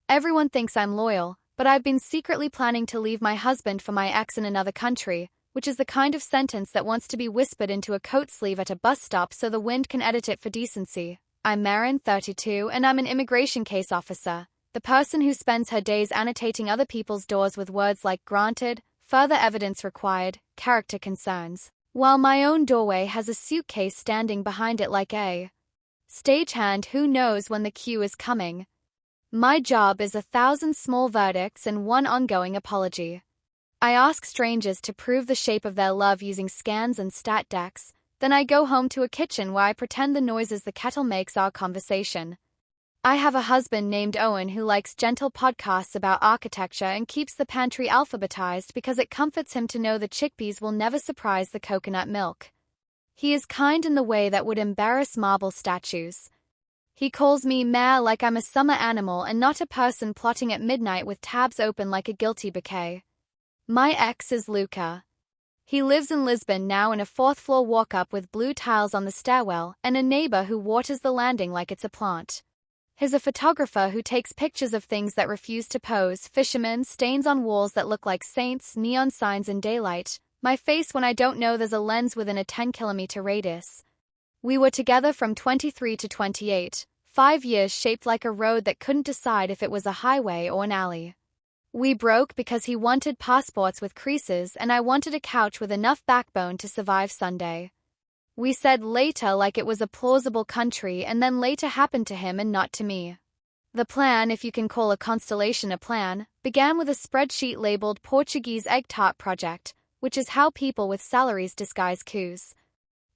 Everyone thinks I'm loyal, but I've been secretly planning to leave my husband for my ex in another country, which is the kind of sentence that wants to be whispered into a coat sleeve at a bus stop so the wind can edit it for decency. I'm Marin, 32, and I'm an immigration case officer, the person who spends her days annotating other people's doors with words like granted, further evidence required, character concerns, while my own doorway has a suitcase standing behind it like a stagehand who knows when the cue is coming. My job is 1,000 small verdicts and one ongoing apology. I ask strangers to prove the shape of their love using scans and stat decks, then I go home to a kitchen where I pretend the noises the kettle makes are conversation. I have a husband named Owen who likes gentle podcasts about architecture and keeps the pantry alphabetized because it comforts him to know the chickpeas will never surprise the coconut milk. He is kind in the way that would embarrass marble statues. He calls me mare like I'm a summer animal and not a person plotting at midnight with tabs open like a guilty bouquet. My ex is Luca. He lives in Lisbon now in a fourth-floor walk-up with blue tiles on the stairwell and a neighbor who waters the landing like it's a plant. He's a photographer who takes pictures of things that refuse to pose, fishermen, stains on walls that look like saints, neon signs in daylight, my face when I don't know there's a lens within a 10-kilometer radius. We were together from 23 to 28, 5 years shaped like a road that couldn't decide if it was a highway or an alley. We broke because he wanted passports with creases and I wanted a couch with enough backbone to survive Sunday. We said later like it was a plausible country and then later happened to him and not to me. The plan, if you can call a constellation a plan, began with a spreadsheet labeled Portuguese Egg Tart Project, which is how people with salaries disguise coups.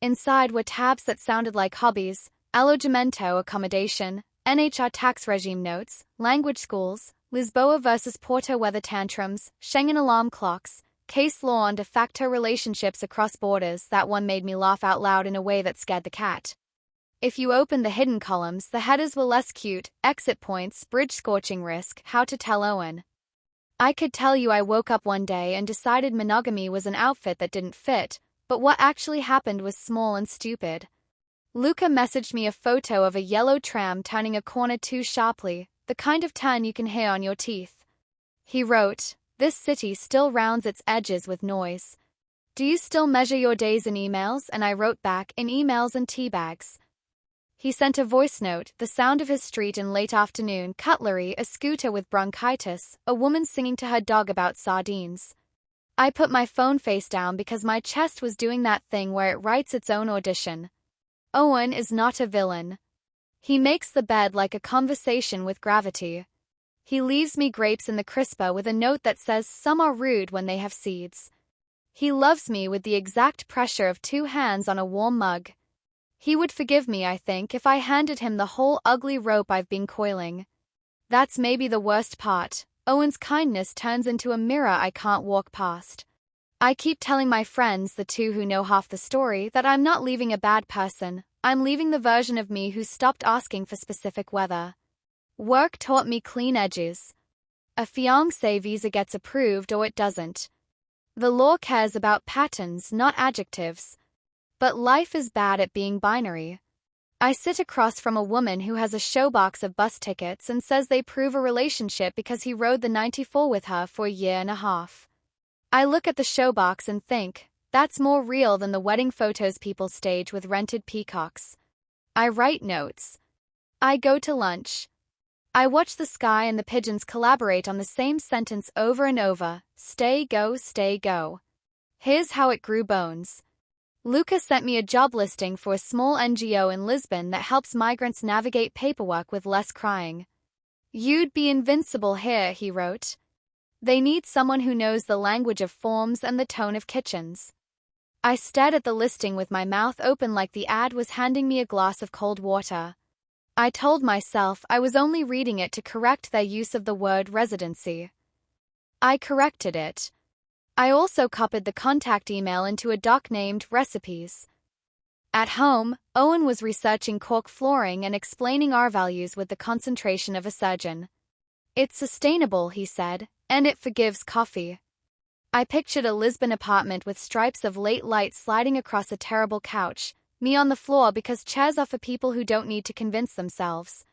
Inside were tabs that sounded like hobbies, alojamento accommodation, NHR tax regime notes, language schools, Lisboa versus Porto weather tantrums, Schengen alarm clocks, case law on de facto relationships across borders. That one made me laugh out loud in a way that scared the cat. If you open the hidden columns, the headers were less cute: exit points, bridge scorching risk, how to tell Owen. I could tell you I woke up one day and decided monogamy was an outfit that didn't fit, but what actually happened was small and stupid. Luca messaged me a photo of a yellow tram turning a corner too sharply, the kind of turn you can hear on your teeth. He wrote, "This city still rounds its edges with noise. Do you still measure your days in emails?" And I wrote back, "In emails and teabags." He sent a voice note, the sound of his street in late afternoon, cutlery, a scooter with bronchitis, a woman singing to her dog about sardines. I put my phone face down because my chest was doing that thing where it writes its own audition. Owen is not a villain. He makes the bed like a conversation with gravity. He leaves me grapes in the crisper with a note that says some are rude when they have seeds. He loves me with the exact pressure of 2 hands on a warm mug. He would forgive me, I think, if I handed him the whole ugly rope I've been coiling. That's maybe the worst part. Owen's kindness turns into a mirror I can't walk past. I keep telling my friends, the two who know half the story, that I'm not leaving a bad person. I'm leaving the version of me who stopped asking for specific weather. Work taught me clean edges. A fiancé visa gets approved or it doesn't. The law cares about patterns, not adjectives. But life is bad at being binary. I sit across from a woman who has a showbox of bus tickets and says they prove a relationship because he rode the 94 with her for a year and a half. I look at the showbox and think, that's more real than the wedding photos people stage with rented peacocks. I write notes. I go to lunch. I watch the sky and the pigeons collaborate on the same sentence over and over: stay, go, stay, go. Here's how it grew bones. Luca sent me a job listing for a small NGO in Lisbon that helps migrants navigate paperwork with less crying. "You'd be invincible here," he wrote. "They need someone who knows the language of forms and the tone of kitchens." I stared at the listing with my mouth open like the ad was handing me a glass of cold water. I told myself I was only reading it to correct their use of the word residency. I corrected it. I also copied the contact email into a doc named Recipes. At home, Owen was researching cork flooring and explaining our values with the concentration of a surgeon. "It's sustainable," he said, "and it forgives coffee." I pictured a Lisbon apartment with stripes of late light sliding across a terrible couch, me on the floor because chairs are for people who don't need to convince themselves.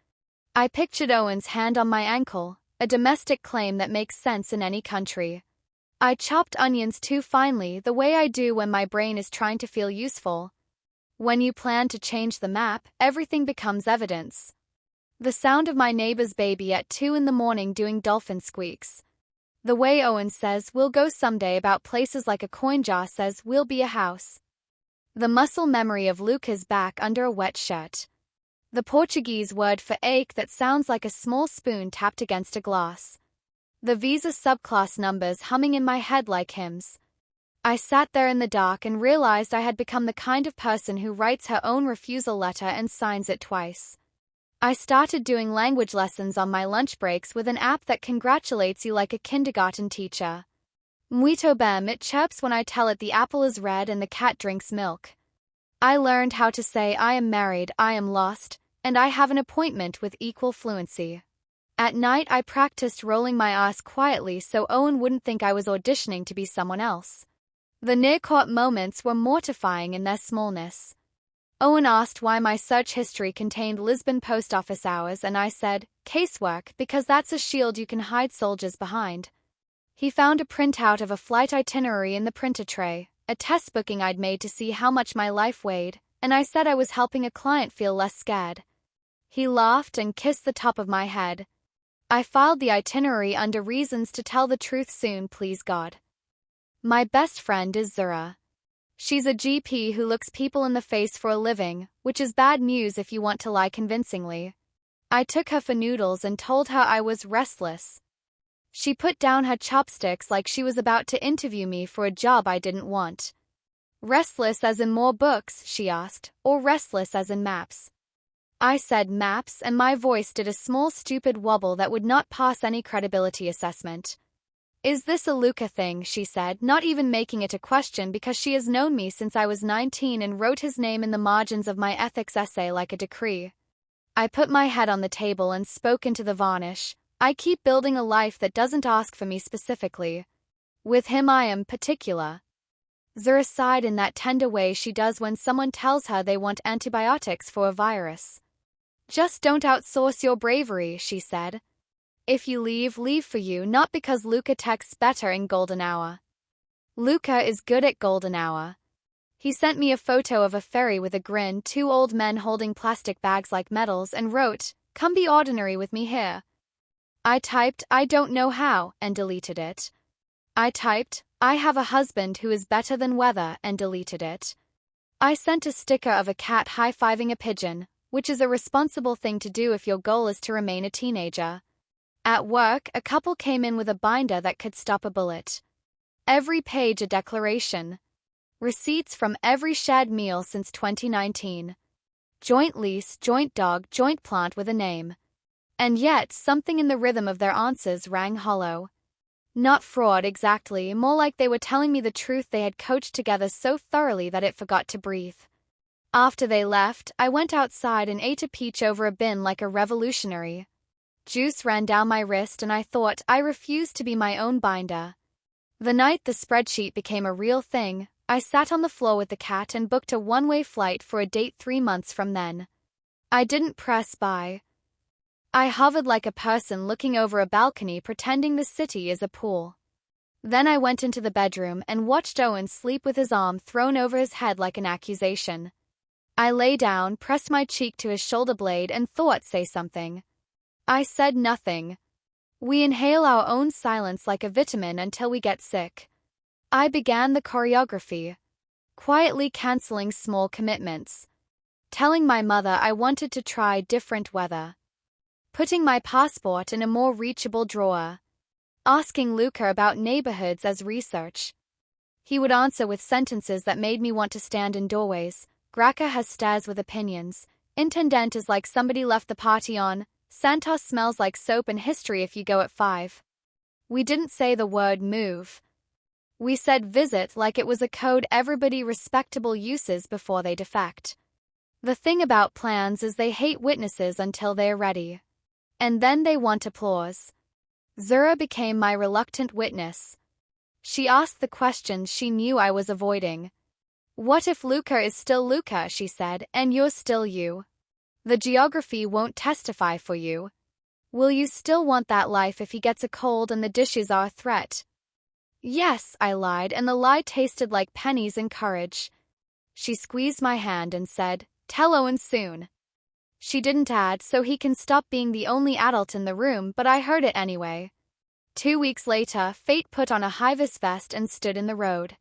I pictured Owen's hand on my ankle, a domestic claim that makes sense in any country. I chopped onions too finely, the way I do when my brain is trying to feel useful. When you plan to change the map, everything becomes evidence. The sound of my neighbor's baby at 2 in the morning doing dolphin squeaks. The way Owen says we'll go someday about places like a coin jar says we'll be a house. The muscle memory of Luca's back under a wet shirt. The Portuguese word for ache that sounds like a small spoon tapped against a glass. The visa subclass numbers humming in my head like hymns. I sat there in the dark and realized I had become the kind of person who writes her own refusal letter and signs it twice. I started doing language lessons on my lunch breaks with an app that congratulates you like a kindergarten teacher. Muito bem, it chirps when I tell it the apple is red and the cat drinks milk. I learned how to say I am married, I am lost, and I have an appointment with equal fluency. At night I practiced rolling my ass quietly so Owen wouldn't think I was auditioning to be someone else. The near-caught moments were mortifying in their smallness. Owen asked why my search history contained Lisbon post office hours and I said, casework, because that's a shield you can hide soldiers behind. He found a printout of a flight itinerary in the printer tray, a test booking I'd made to see how much my life weighed, and I said I was helping a client feel less scared. He laughed and kissed the top of my head. I filed the itinerary under reasons to tell the truth soon, please God. My best friend is Zura. She's a GP who looks people in the face for a living, which is bad news if you want to lie convincingly. I took her for noodles and told her I was restless. She put down her chopsticks like she was about to interview me for a job I didn't want. Restless as in more books, she asked, or restless as in maps? I said maps and my voice did a small stupid wobble that would not pass any credibility assessment. Is this a Luca thing, she said, not even making it a question because she has known me since I was 19 and wrote his name in the margins of my ethics essay like a decree. I put my head on the table and spoke into the varnish. I keep building a life that doesn't ask for me specifically. With him I am particular. Zura sighed in that tender way she does when someone tells her they want antibiotics for a virus. Just don't outsource your bravery, she said. If you leave, leave for you, not because Luca texts better in golden hour. Luca is good at golden hour. He sent me a photo of a ferry with a grin, 2 old men holding plastic bags like medals, and wrote, "Come be ordinary with me here." I typed, "I don't know how," and deleted it. I typed, "I have a husband who is better than weather," and deleted it. I sent a sticker of a cat high-fiving a pigeon, which is a responsible thing to do if your goal is to remain a teenager. At work, a couple came in with a binder that could stop a bullet. Every page a declaration. Receipts from every shared meal since 2019. Joint lease, joint dog, joint plant with a name. And yet, something in the rhythm of their answers rang hollow. Not fraud exactly, more like they were telling me the truth they had coached together so thoroughly that it forgot to breathe. After they left, I went outside and ate a peach over a bin like a revolutionary. Juice ran down my wrist and I thought I refused to be my own binder. The night the spreadsheet became a real thing, I sat on the floor with the cat and booked a one-way flight for a date 3 months from then. I didn't press buy. I hovered like a person looking over a balcony pretending the city is a pool. Then I went into the bedroom and watched Owen sleep with his arm thrown over his head like an accusation. I lay down, pressed my cheek to his shoulder blade and thought say something. I said nothing. We inhale our own silence like a vitamin until we get sick. I began the choreography. Quietly canceling small commitments. Telling my mother I wanted to try different weather. Putting my passport in a more reachable drawer. Asking Luca about neighborhoods as research. He would answer with sentences that made me want to stand in doorways. Graca has stairs with opinions. Intendant is like somebody left the party on. Santos smells like soap and history if you go at 5. We didn't say the word move. We said visit like it was a code everybody respectable uses before they defect. The thing about plans is they hate witnesses until they're ready. And then they want applause. Zura became my reluctant witness. She asked the questions she knew I was avoiding. What if Luca is still Luca, she said, and you're still you? The geography won't testify for you. Will you still want that life if he gets a cold and the dishes are a threat? Yes, I lied, and the lie tasted like pennies and courage. She squeezed my hand and said, "Tell Owen soon." She didn't add, "so he can stop being the only adult in the room," but I heard it anyway. 2 weeks later, Fate put on a high-vis vest and stood in the road.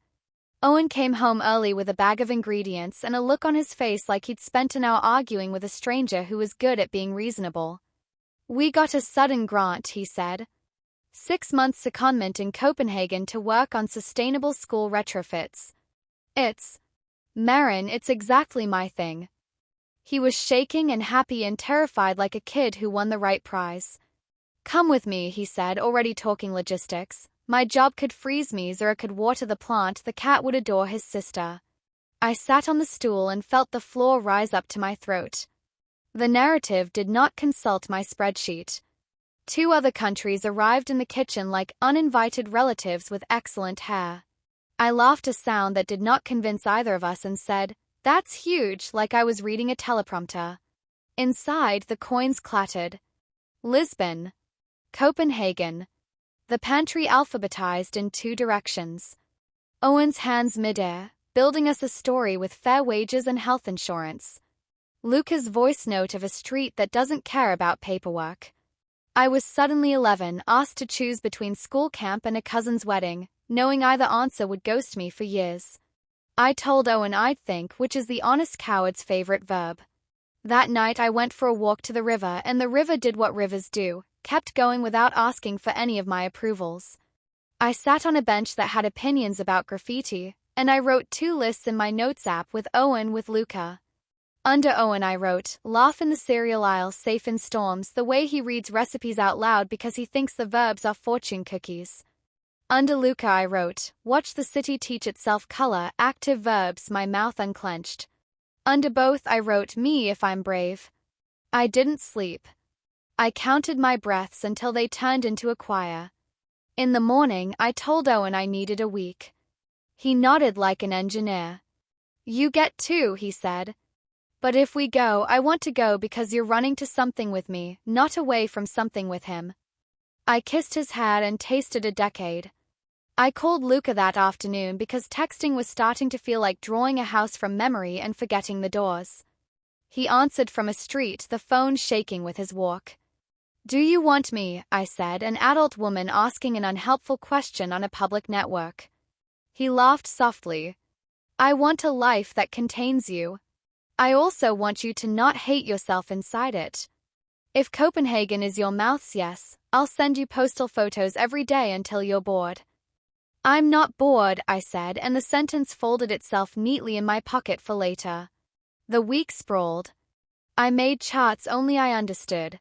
Owen came home early with a bag of ingredients and a look on his face like he'd spent an hour arguing with a stranger who was good at being reasonable. "We got a sudden grant," he said. 6 months secondment in Copenhagen to work on sustainable school retrofits. It's exactly my thing." He was shaking and happy and terrified like a kid who won the right prize. "Come with me," he said, already talking logistics. "My job could freeze me, Zura could water the plant, the cat would adore his sister." I sat on the stool and felt the floor rise up to my throat. The narrative did not consult my spreadsheet. 2 other countries arrived in the kitchen like uninvited relatives with excellent hair. I laughed a sound that did not convince either of us and said, "That's huge," like I was reading a teleprompter. Inside, the coins clattered. Lisbon. Copenhagen. The pantry alphabetized in 2 directions. Owen's hands midair, building us a story with fair wages and health insurance. Luca's voice note of a street that doesn't care about paperwork. I was suddenly 11, asked to choose between school camp and a cousin's wedding, knowing either answer would ghost me for years. I told Owen I'd think, which is the honest coward's favorite verb. That night I went for a walk to the river, and the river did what rivers do, kept going without asking for any of my approvals. I sat on a bench that had opinions about graffiti, and I wrote 2 lists in my notes app with Owen with Luca. Under Owen I wrote, "Laugh in the cereal aisle safe in storms," the way he reads recipes out loud because he thinks the verbs are fortune cookies. Under Luca I wrote, "Watch the city teach itself color, active verbs," my mouth unclenched. Under both I wrote, "Me if I'm brave." I didn't sleep. I counted my breaths until they turned into a choir. In the morning I told Owen I needed a week. He nodded like an engineer. "You get 2, he said. "But if we go, I want to go because you're running to something with me, not away from something with him." I kissed his hair and tasted a decade. I called Luca that afternoon because texting was starting to feel like drawing a house from memory and forgetting the doors. He answered from a street, the phone shaking with his walk. "Do you want me?" I said, an adult woman asking an unhelpful question on a public network. He laughed softly. "I want a life that contains you. I also want you to not hate yourself inside it. If Copenhagen is your mouth's yes, I'll send you postal photos every day until you're bored." "I'm not bored," I said, and the sentence folded itself neatly in my pocket for later. The week sprawled. I made charts only I understood.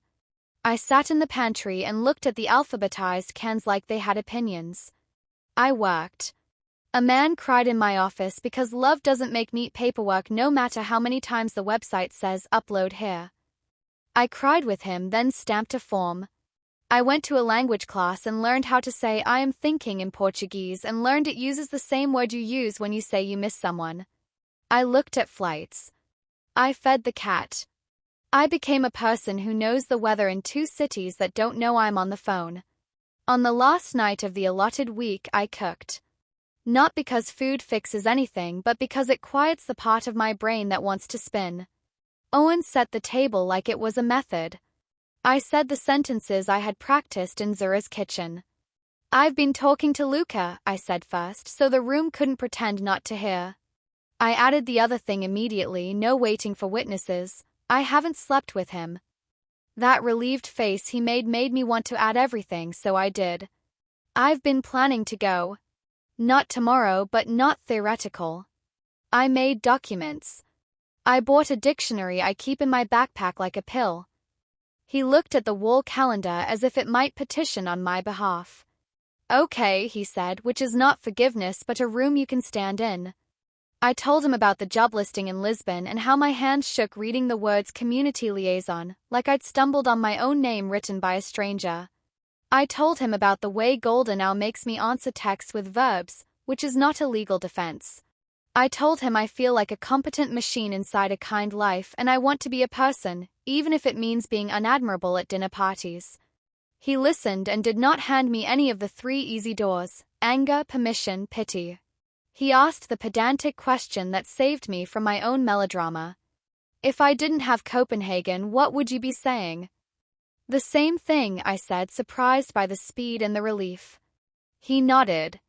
I sat in the pantry and looked at the alphabetized cans like they had opinions. I worked. A man cried in my office because love doesn't make neat paperwork no matter how many times the website says upload here. I cried with him, then stamped a form. I went to a language class and learned how to say "I am thinking" in Portuguese and learned it uses the same word you use when you say you miss someone. I looked at flights. I fed the cat. I became a person who knows the weather in 2 cities that don't know I'm on the phone. On the last night of the allotted week, I cooked. Not because food fixes anything, but because it quiets the part of my brain that wants to spin. Owen set the table like it was a method. I said the sentences I had practiced in Zura's kitchen. "I've been talking to Luca," I said first, so the room couldn't pretend not to hear. I added the other thing immediately, no waiting for witnesses. "I haven't slept with him." That relieved face he made me want to add everything, so I did. "I've been planning to go. Not tomorrow, but not theoretical. I made documents. I bought a dictionary I keep in my backpack like a pill." He looked at the wall calendar as if it might petition on my behalf. "Okay," he said, "which is not forgiveness but a room you can stand in." I told him about the job listing in Lisbon and how my hands shook reading the words community liaison, like I'd stumbled on my own name written by a stranger. I told him about the way Golden now makes me answer texts with verbs, which is not a legal defense. I told him I feel like a competent machine inside a kind life and I want to be a person, even if it means being unadmirable at dinner parties. He listened and did not hand me any of the 3 easy doors: anger, permission, pity. He asked the pedantic question that saved me from my own melodrama. If I didn't have Copenhagen, what would you be saying? The same thing, I said, surprised by the speed and the relief. He nodded.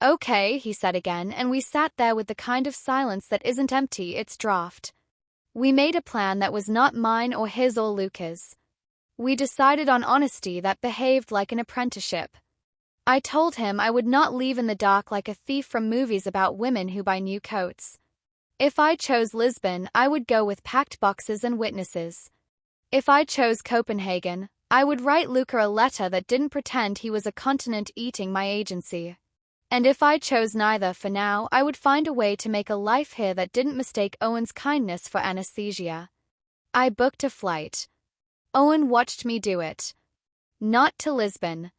Okay, he said again, and we sat there with the kind of silence that isn't empty, it's draft. We made a plan that was not mine or his or Luca's. We decided on honesty that behaved like an apprenticeship. I told him I would not leave in the dark like a thief from movies about women who buy new coats. If I chose Lisbon, I would go with packed boxes and witnesses. If I chose Copenhagen, I would write Luca a letter that didn't pretend he was a continent eating my agency. And if I chose neither for now, I would find a way to make a life here that didn't mistake Owen's kindness for anesthesia. I booked a flight. Owen watched me do it. Not to Lisbon.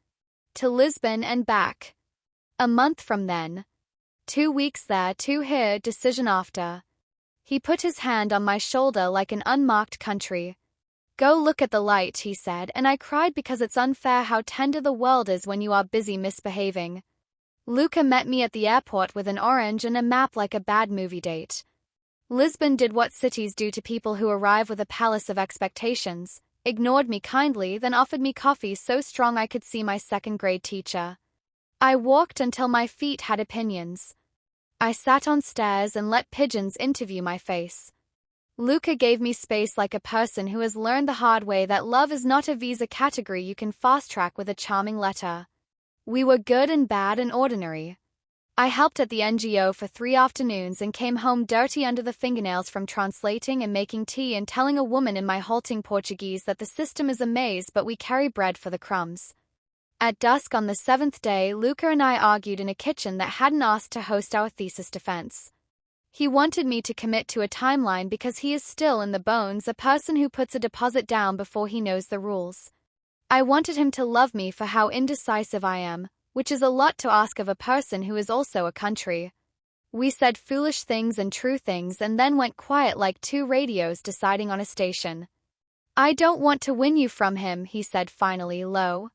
To Lisbon and back. A month from then. 2 weeks there, 2 here, decision after. He put his hand on my shoulder like an unmarked country. Go look at the light, he said, and I cried because it's unfair how tender the world is when you are busy misbehaving. Luca met me at the airport with an orange and a map like a bad movie date. Lisbon did what cities do to people who arrive with a palace of expectations, ignored me kindly, then offered me coffee so strong I could see my second-grade teacher. I walked until my feet had opinions. I sat on stairs and let pigeons interview my face. Luca gave me space like a person who has learned the hard way that love is not a visa category you can fast-track with a charming letter. We were good and bad and ordinary. I helped at the NGO for 3 afternoons and came home dirty under the fingernails from translating and making tea and telling a woman in my halting Portuguese that the system is a maze but we carry bread for the crumbs. At dusk on the 7th day, Luca and I argued in a kitchen that hadn't asked to host our thesis defense. He wanted me to commit to a timeline because he is still in the bones a person who puts a deposit down before he knows the rules. I wanted him to love me for how indecisive I am, which is a lot to ask of a person who is also a country. We said foolish things and true things and then went quiet like 2 radios deciding on a station. I don't want to win you from him, he said finally, low.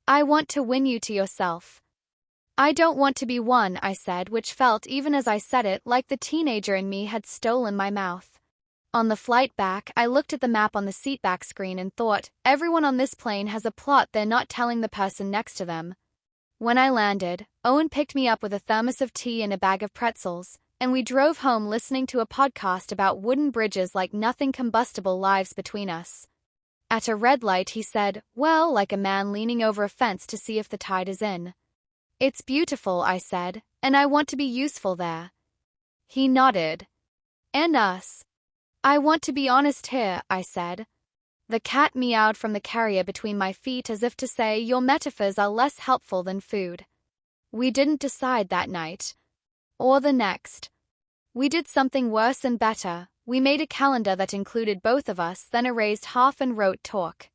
I want to win you to yourself. I don't want to be won, I said, which felt, even as I said it, like the teenager in me had stolen my mouth. On the flight back, I looked at the map on the seatback screen and thought, everyone on this plane has a plot they're not telling the person next to them. When I landed, Owen picked me up with a thermos of tea and a bag of pretzels, and we drove home listening to a podcast about wooden bridges like nothing combustible lives between us. At a red light he said, well, like a man leaning over a fence to see if the tide is in. It's beautiful, I said, and I want to be useful there. He nodded. And us. I want to be honest here, I said. The cat meowed from the carrier between my feet as if to say, your metaphors are less helpful than food. We didn't decide that night. Or the next. We did something worse and better. We made a calendar that included both of us, then erased half and wrote talk.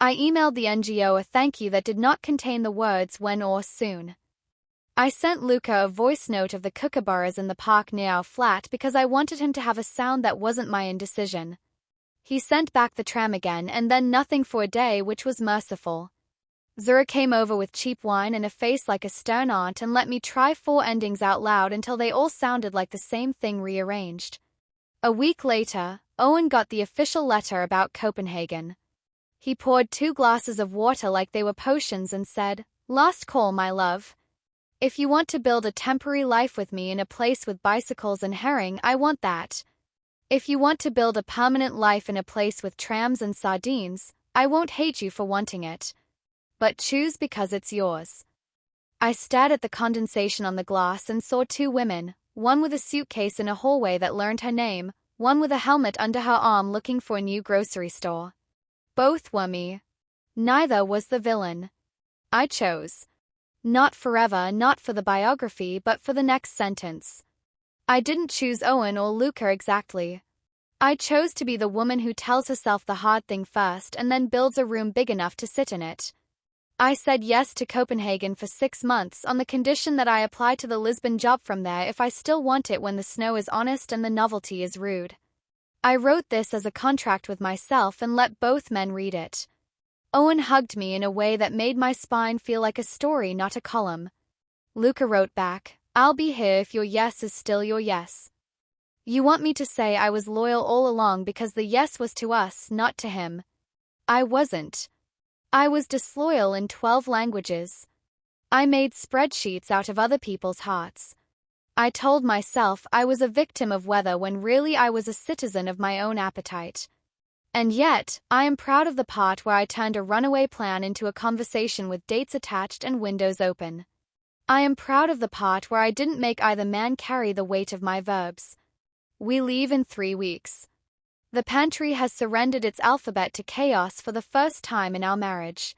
I emailed the NGO a thank you that did not contain the words when or soon. I sent Luca a voice note of the kookaburras in the park near our flat because I wanted him to have a sound that wasn't my indecision. He sent back the tram again and then nothing for a day, which was merciful. Zura came over with cheap wine and a face like a stern aunt and let me try 4 endings out loud until they all sounded like the same thing rearranged. A week later, Owen got the official letter about Copenhagen. He poured 2 glasses of water like they were potions and said, last call, my love. If you want to build a temporary life with me in a place with bicycles and herring, I want that. If you want to build a permanent life in a place with trams and sardines, I won't hate you for wanting it. But choose because it's yours. I stared at the condensation on the glass and saw 2 women, one with a suitcase in a hallway that learned her name, one with a helmet under her arm looking for a new grocery store. Both were me. Neither was the villain. I chose. Not forever, not for the biography, but for the next sentence. I didn't choose Owen or Luca exactly. I chose to be the woman who tells herself the hard thing first and then builds a room big enough to sit in it. I said yes to Copenhagen for 6 months on the condition that I apply to the Lisbon job from there if I still want it when the snow is honest and the novelty is rude. I wrote this as a contract with myself and let both men read it. Owen hugged me in a way that made my spine feel like a story, not a column. Luca wrote back, I'll be here if your yes is still your yes. You want me to say I was loyal all along because the yes was to us, not to him. I wasn't. I was disloyal in 12 languages. I made spreadsheets out of other people's hearts. I told myself I was a victim of weather when really I was a citizen of my own appetite. And yet, I am proud of the part where I turned a runaway plan into a conversation with dates attached and windows open. I am proud of the part where I didn't make either man carry the weight of my verbs. We leave in 3 weeks. The pantry has surrendered its alphabet to chaos for the first time in our marriage.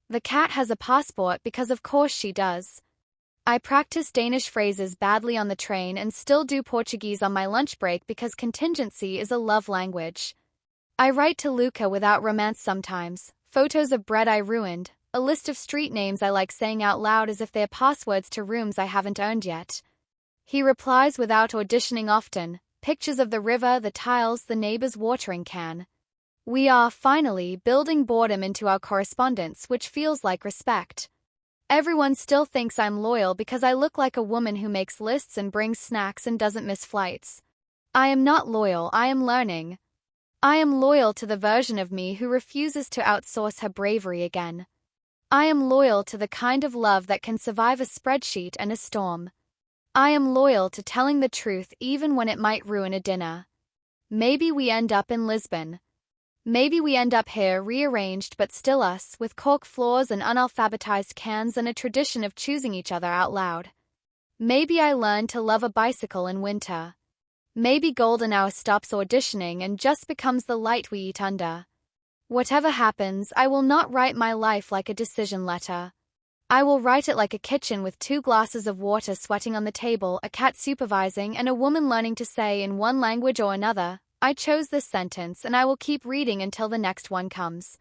The cat has a passport because of course she does. I practice Danish phrases badly on the train and still do Portuguese on my lunch break because contingency is a love language. I write to Luca without romance sometimes, photos of bread I ruined, a list of street names I like saying out loud as if they're passwords to rooms I haven't earned yet. He replies without auditioning often, pictures of the river, the tiles, the neighbor's watering can. We are, finally, building boredom into our correspondence, which feels like respect. Everyone still thinks I'm loyal because I look like a woman who makes lists and brings snacks and doesn't miss flights. I am not loyal, I am learning. I am loyal to the version of me who refuses to outsource her bravery again. I am loyal to the kind of love that can survive a spreadsheet and a storm. I am loyal to telling the truth even when it might ruin a dinner. Maybe we end up in Lisbon. Maybe we end up here rearranged but still us, with cork floors and unalphabetized cans and a tradition of choosing each other out loud. Maybe I learn to love a bicycle in winter. Maybe Golden Hour stops auditioning and just becomes the light we eat under. Whatever happens, I will not write my life like a decision letter. I will write it like a kitchen with 2 glasses of water sweating on the table, a cat supervising, and a woman learning to say in one language or another, I chose this sentence and I will keep reading until the next one comes.